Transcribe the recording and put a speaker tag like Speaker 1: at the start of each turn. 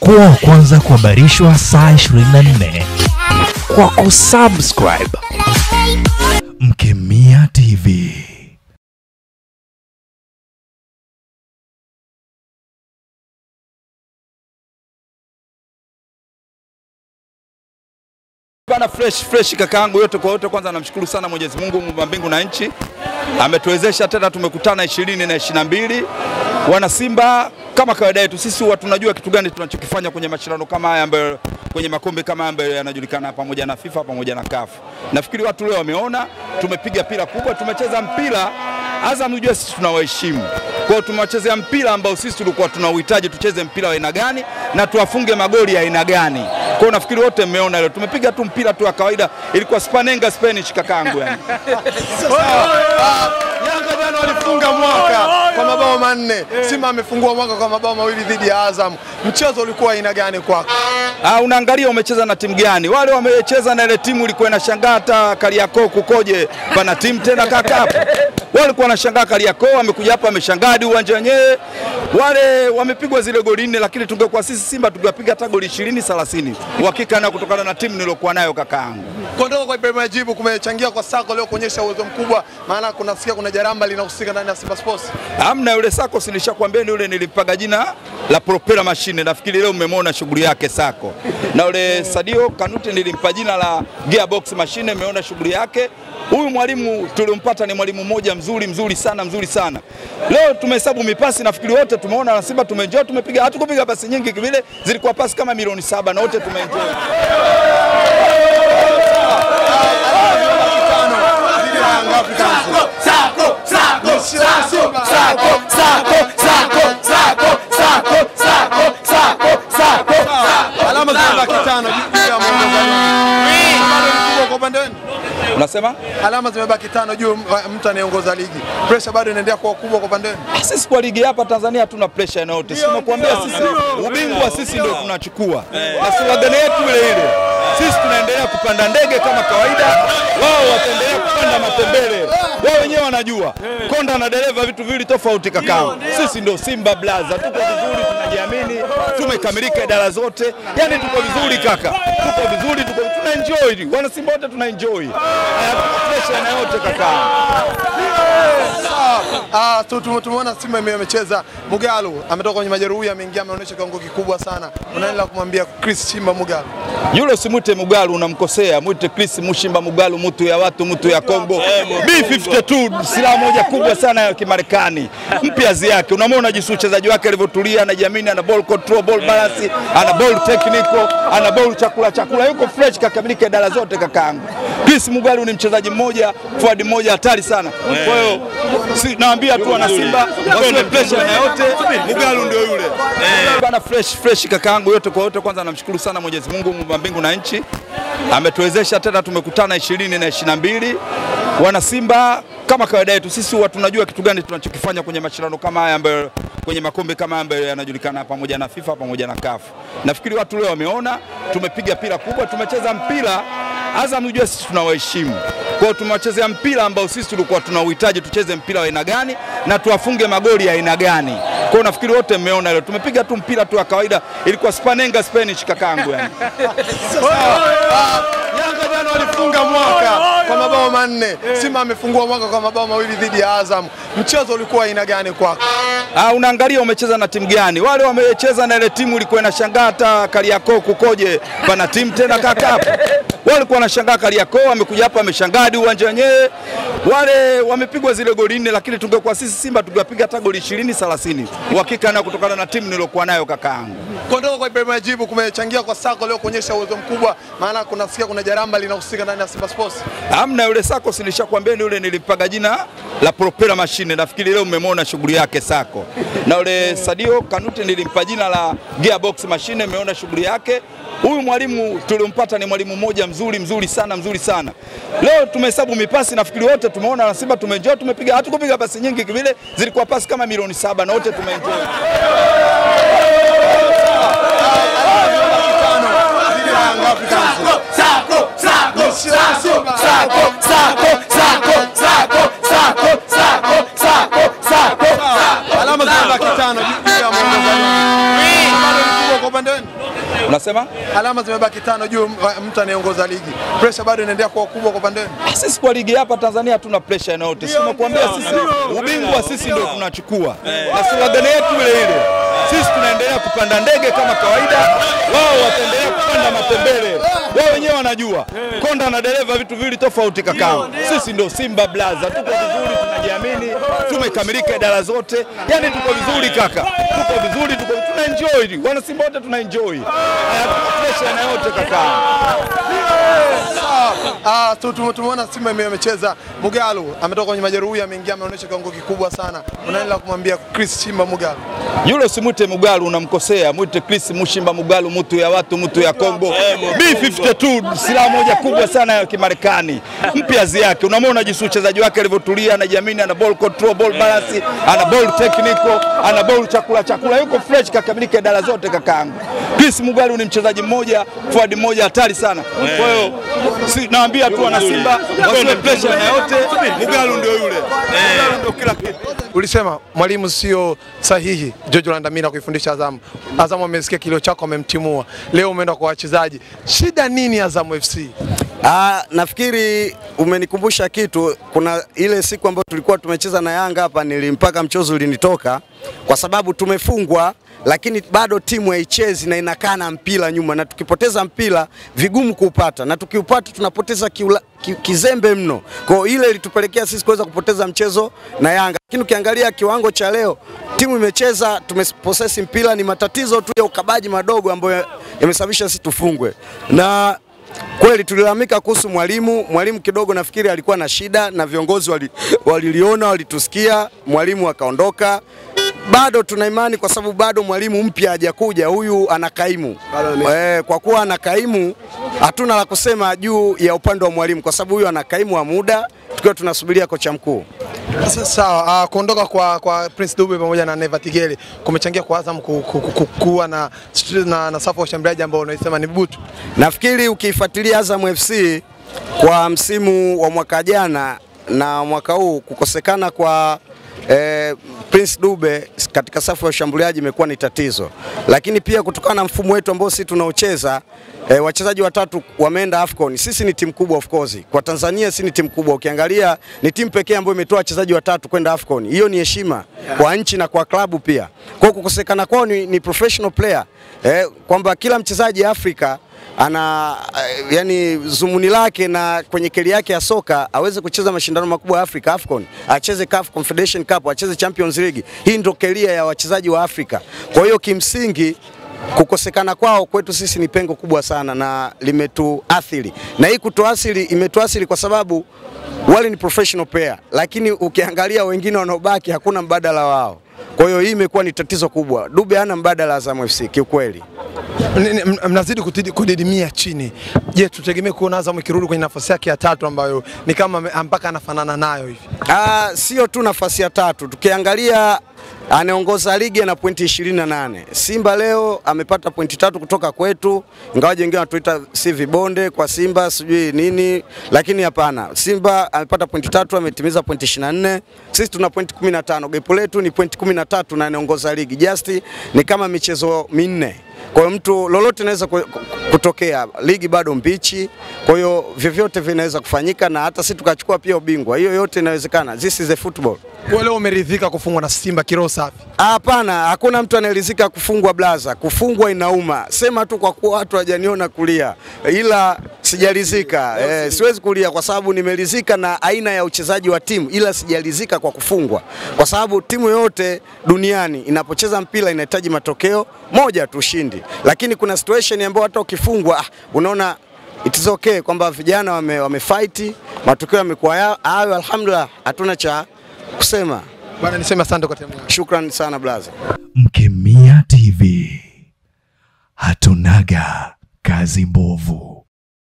Speaker 1: Kuwa wa kwanza kuhabarishwa saa 24 kwa kusubscribe Mkemia TV.
Speaker 2: Bana fresh kakaangu, yote kwa yote kwanza namshukuru sana Mwenyezi Mungu muumba mbingu na nchi. Ametuwezesha tena tumekutana 20 na 22. Wana Simba kama kawaida yetu sisi huwa tunajua kitu gani tunachokifanya kwenye mashindano kama haya ambayo kwenye makombe kama haya ambayo yanajulikana pamoja na FIFA pamoja na CAF. Nafikiri watu leo wameona tumepiga pira kubwa, tumecheza mpira Azam, unajua sisi tunawaheshimu. Kwa hiyo tumewachezea mpira ambao sisi tulikuwa tunauhitaji tucheze mpira wa aina gani na tuwafunge magoli ya aina gani. Kwa hiyo nafikiri wote mmeona leo tumepiga tu mpira tu wa kawaida, ilikuwa Spanenga Spanish kakaangu yani.
Speaker 3: Yanga jana walifunga mwaka kwa mabao 4. Simba amefungua mwaka kwa mabao 2 dhidi ya Azam. Mchezo ulikuwa aina gani kwako?
Speaker 2: Unaangalia umecheza na timu gani? Wale wamecheza na ile timu ilikuwa inashangaa hata Kariakoo kukoje pana timu tena kaka hapo. Wale walikuwa wanashangaa Kariakoo, amekuja hapa ameshangaa hadi uwanja wenyewe. Wale wamepigwa zile goli 4, lakini tungekuwa sisi Simba tungepiga hata goli 20-30. Uhakika na kutokana na timu nilokuwa nayo kakaangu.
Speaker 3: Kuondoka kwa Ibrahim Ajibu kumechangia kwa Sako leo kuonyesha uwezo mkubwa, maana kunasikia kuna jaramba linahusika ndani ya Simba Sports.
Speaker 2: Hamna, yule Sako silishakwambia ni yule nilimpaga jina la propeller machine. Nafikiri leo mmemwona shughuli yake Sako. Na yule Sadio Kanute nilimpa jina la gearbox machine, mmeona shughuli yake. Huyu mwalimu tulimpata ni mwalimu mmoja mzuri sana. Leo tumehesabu mipasi, nafikiri wote tumeona na Simba tumeenjoy, tumepiga hatukupiga pasi nyingi vile, zilikuwa pasi kama milioni 7 na wote tumeenjoy.
Speaker 3: Alama zimebaki 5 juu ya mwongozaji.
Speaker 2: Unasema?
Speaker 3: Alama zimebaki 5 juu mtu anayeongoza ligi. Pressure bado inaendelea kuwa kubwa kwa pande.
Speaker 2: Sisi kwa ligi hapa Tanzania hatuna pressure yoyote. Sisi tunakuambia sisi ubingwa sisi ndio tunachukua. Na slogan yetu ile. Sisi tunaendelea kupanda ndege kama kawaida. Wao wataendelea kupanda matembele. Wao wenyewe wanajua. Konda na dereva vitu viwili tofauti kakao. Sisi ndio Simba Blaza. Tuko vizuri, tunajiamini. Tumekamilika idara zote. Yaani tuko vizuri kaka. Tuko vizuri, tuna enjoy. Wana Simba wote tuna enjoy. Hayatuna pressure na yote kakao.
Speaker 3: Tumeona Simba amecheza. Mugalu ametoka kwenye majeruhi, ameingia, ameonyesha kiwango kikubwa sana. Unaendelea kumwambia Chris Chimba Mugalu?
Speaker 2: Yule usimwite Mugalu, unamkosea. Mwite Chris Mushimba Mugalu, mtu ya watu, mtu ya Kongo. B52 silaha moja kubwa sana ya Kimarekani. Mpiazi yake. Unamwona jinsi uchezaji wake alivyotulia, anajiamini, ana ball control, ball balance, ana ball technical, ana ball chakula. Yuko fresh, kakamilika idara zote kakaangu. Chris Mugalu ni mchezaji mmoja, forward mmoja hatari sana. Kwa hiyo naambia tu wana Simba wasiwe pressure na yote, Mugalu ndio yule. Bana fresh kakaangu, yote kwa yote kwanza namshukuru sana Mwenyezi Mungu muumba mbingu na nchi. Ametuwezesha tena tumekutana 20 na 22. Wana Simba kama kawaida yetu sisi huwa tunajua kitu gani tunachokifanya kwenye mashindano kama haya ambayo kwenye makombe kama haya ambayo yanajulikana pamoja na FIFA pamoja na CAF. Nafikiri watu leo wameona tumepiga pira kubwa, tumecheza mpira Azam, unajua sisi tunawaheshimu. Kwa hiyo tumewachezea mpira ambao sisi tulikuwa tunauhitaji tucheze mpira wa aina gani na tuwafunge magoli ya aina gani. Kwa hiyo nafikiri wote mmeona leo tumepiga tu mpira tu wa kawaida, ilikuwa Spanenga Spanish kakaangu yani.
Speaker 3: Yanga jana walifunga mwaka kwa mabao 4. Simba amefungua mwaka kwa mabao 2 dhidi ya Azam. Mchezo ulikuwa aina gani kwako?
Speaker 2: Unaangalia umecheza na timu gani? Wale wamecheza na ile timu ilikuwa inashangaa hata Kariakoo kukoje pana timu tena kaka hapo. Wale walikuwa wanashangaa Kariakoo, amekuja hapa ameshangaa hadi uwanja wenyewe. Wale wamepigwa zile goli 4, lakini tungekuwa sisi Simba tungepiga hata goli 20-30. Uhakika na kutokana na timu nilokuwa nayo kakaangu.
Speaker 3: Kuondoka kwa Ibrahim Ajibu kumechangia kwa Sako leo kuonyesha uwezo mkubwa, maana kunasikia kuna jaramba linahusika ndani ya Simba Sports.
Speaker 2: Hamna, yule Sako silishakwambia ni yule nilimpaga jina la propeller machine. Nafikiri leo mmemwona shughuli yake Sako. Na yule Sadio Kanute nilimpa jina la gearbox machine, mmeona shughuli yake. Huyu mwalimu tulimpata ni mwalimu mmoja mzuri sana. Leo tumehesabu mipasi, nafikiri wote tumeona na Simba tumeenjoy, tumepiga hatukupiga pasi nyingi vile, zilikuwa pasi kama milioni 7 na wote tumeenjoy.
Speaker 3: Alama zimebaki 5 juu ya mwongozaji. Bado ni kubwa kwa pande.
Speaker 2: Unasema?
Speaker 3: Alama zimebaki 5 juu mtu anayeongoza ligi. Pressure bado inaendelea kuwa kubwa kwa pande.
Speaker 2: Sisi kwa ligi hapa Tanzania hatuna pressure yoyote. Sisi tunakuambia sisi ubingwa sisi ndio tunachukua. Na slogan yetu ile ile. Sisi tunaendelea kupanda ndege kama kawaida. Wao wataendelea kupanda matembele. Wao wenyewe wanajua. Konda na dereva vitu viwili tofauti kakao. Sisi ndio Simba Blaza. Tuko vizuri, tunajiamini, tumekamilika idara zote. Yaani tuko vizuri kaka. Tuko vizuri, tuna enjoy. Wana Simba wote tuna enjoy. Hayatuna pressure na yote kakao.
Speaker 3: Tumeona Simba imecheza. Mugalu ametoka kwenye majeruhi, ameingia, ameonyesha kiwango kikubwa sana. Unaendelea kumwambia Chris Chimba Mugalu?
Speaker 2: Yule usimwite Mugalu, unamkosea. Mwite Chris Mushimba Mugalu, mtu ya watu, mtu ya Kongo. B52 silaha moja kubwa sana ya Kimarekani. Mpiazi yake. Unamwona jinsi uchezaji wake alivyotulia, anajiamini, ana ball control, ball balance, ana ball technical, ana ball chakula. Yuko fresh kakamilika idara zote kakaangu. Chris Mugalu ni mchezaji mmoja, forward mmoja hatari sana. Kwa hiyo naambia tu wana Simba wasiwe pressure na yote. Mugalu ndio yule. Mugalu ndio kila kitu.
Speaker 3: Ulisema mwalimu sio sahihi George Landamina kuifundisha Azam. Azam amesikia kilio chako, amemtimua. Leo umeenda kwa wachezaji. Shida nini Azam FC?
Speaker 4: Nafikiri umenikumbusha kitu. Kuna ile siku ambayo tulikuwa tumecheza na Yanga hapa, nilimpaka mchozo ulinitoka kwa sababu tumefungwa, lakini bado timu haichezi na inakaa na mpira nyuma, na tukipoteza mpira vigumu kuupata, na tukiupata tunapoteza kizembe mno. Kwa ile ilitupelekea sisi kuweza kupoteza mchezo na Yanga. Lakini ukiangalia kiwango cha leo, timu imecheza, tumepossess mpira, ni matatizo tu ya ukabaji madogo ambayo yamesababisha sisi tufungwe. Na kweli tulilalamika kuhusu mwalimu. Mwalimu kidogo nafikiri alikuwa na shida, na viongozi waliliona, walitusikia, mwalimu akaondoka. Bado tuna imani kwa sababu bado mwalimu mpya hajakuja, huyu anakaimu. Kwa kuwa anakaimu, hatuna la kusema juu ya upande wa mwalimu kwa sababu huyu anakaimu wa muda, tukiwa tunasubiria kocha mkuu.
Speaker 3: Sawa, kuondoka kwa Prince Dube pamoja na Neva Tigeli kumechangia kwa Azam kuwa na safu ya ushambuliaji ambao unaisema ni butu.
Speaker 4: Nafikiri ukifuatilia Azam FC kwa msimu wa mwaka jana na mwaka huu, kukosekana kwa Prince Dube katika safu ya ushambuliaji imekuwa ni tatizo. Lakini pia kutokana na mfumo wetu ambao sisi tunaocheza, wachezaji watatu wameenda AFCON. Sisi ni timu kubwa, of course. Kwa Tanzania sisi ni timu kubwa. Ukiangalia ni timu pekee ambayo imetoa wachezaji watatu kwenda AFCON. Hiyo ni heshima kwa nchi na kwa klabu pia. Kwa kukosekana kwao ni professional player. Kwamba kila mchezaji Afrika ana yani zumuni lake na kwenye keli yake ya soka aweze kucheza mashindano makubwa ya Afrika, AFCON, acheze CAF Confederation Cup, acheze Champions League. Hii ndio kelia ya wachezaji wa Afrika. Kwa hiyo kimsingi kukosekana kwao kwetu sisi ni pengo kubwa sana na limetuathiri. Na hii kutuathiri imetuathiri kwa sababu wale ni professional player, lakini ukiangalia wengine wanaobaki hakuna mbadala wao. Kwa hiyo hii imekuwa ni tatizo kubwa. Dube hana mbadala Azam FC kiukweli.
Speaker 3: Mnazidi kudidimia chini. Je, tutegemee kuona Azam ikirudi kwenye nafasi yake ya 3 ambayo ni kama mpaka anafanana nayo hivi?
Speaker 4: Sio tu nafasi ya 3. Tukiangalia anaongoza ligi na pointi 28. Simba leo amepata pointi 3 kutoka kwetu, ingawaje wengine wanatuita si vibonde kwa Simba sijui nini, lakini hapana. Simba amepata pointi 3, ametimiza pointi 24. Sisi tuna pointi 15. Gap letu ni pointi 13 na anaongoza ligi. Just ni kama michezo 4. Kwa hiyo mtu lolote inaweza kutokea, ligi bado mbichi. Kwa hiyo vyovyote vinaweza kufanyika na hata sisi tukachukua pia ubingwa. Hiyo yote inawezekana. This is the football.
Speaker 3: Kwa leo umeridhika kufungwa na Simba kiroho safi?
Speaker 4: Hapana, hakuna mtu anaridhika kufungwa blaza. Kufungwa inauma. Sema tu kwa kuwa watu hawajaniona kulia. Ila sijaridhika. Siwezi kulia kwa sababu nimeridhika na aina ya uchezaji wa timu, ila sijaridhika kwa kufungwa. Kwa sababu timu yote duniani inapocheza mpira inahitaji matokeo moja tu, ushindi. Lakini kuna situation ambayo hata ukifungwa unaona it is okay kwamba vijana wamefight, matokeo yamekuwa hayo, alhamdulillah, hatuna cha kusema.
Speaker 3: Bwana niseme asante kwa timu.
Speaker 4: Shukrani sana blaza.
Speaker 1: Mkemia TV. Hatunaga kazi mbovu.